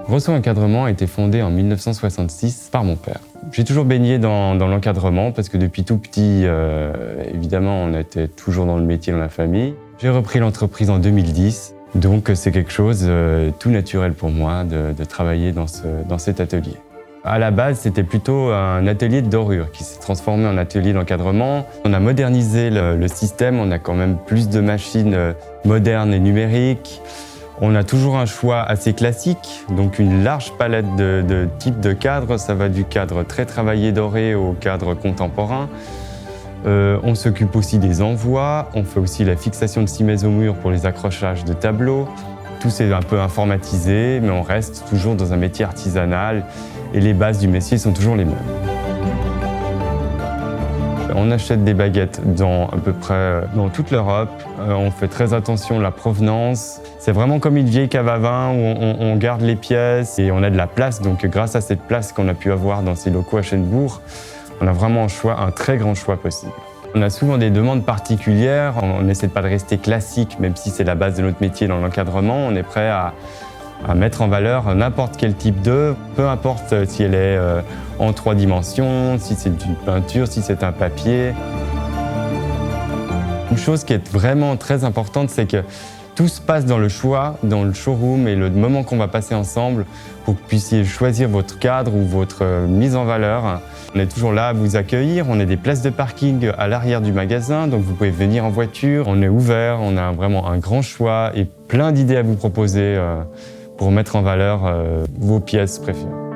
Grosso Encadrement a été fondé en 1966 par mon père. J'ai toujours baigné dans l'encadrement parce que depuis tout petit, évidemment, on était toujours dans le métier dans la famille. J'ai repris l'entreprise en 2010, donc c'est quelque chose tout naturel pour moi de travailler dans cet atelier. À la base, c'était plutôt un atelier de dorure qui s'est transformé en atelier d'encadrement. On a modernisé le système, on a quand même plus de machines modernes et numériques. On a toujours un choix assez classique, donc une large palette de types de cadres. Ça va du cadre très travaillé doré au cadre contemporain. On s'occupe aussi des envois, on fait aussi la fixation de cimaises au mur pour les accrochages de tableaux. Tout c'est un peu informatisé, mais on reste toujours dans un métier artisanal et les bases du métier sont toujours les mêmes. On achète des baguettes à peu près dans toute l'Europe. On fait très attention à la provenance. C'est vraiment comme une vieille cave à vin où on garde les pièces et on a de la place. Donc grâce à cette place qu'on a pu avoir dans ces locaux à Chennebourg, on a vraiment un très grand choix possible. On a souvent des demandes particulières. On n'essaie pas de rester classique, même si c'est la base de notre métier dans l'encadrement. On est prêt à mettre en valeur n'importe quel type d'œuvre, peu importe si elle est en 3 dimensions, si c'est une peinture, si c'est un papier. Une chose qui est vraiment très importante, c'est que tout se passe dans le choix, dans le showroom et le moment qu'on va passer ensemble pour que vous puissiez choisir votre cadre ou votre mise en valeur. On est toujours là à vous accueillir, on a des places de parking à l'arrière du magasin, donc vous pouvez venir en voiture. On est ouvert, on a vraiment un grand choix et plein d'idées à vous proposer pour mettre en valeur vos pièces préférées.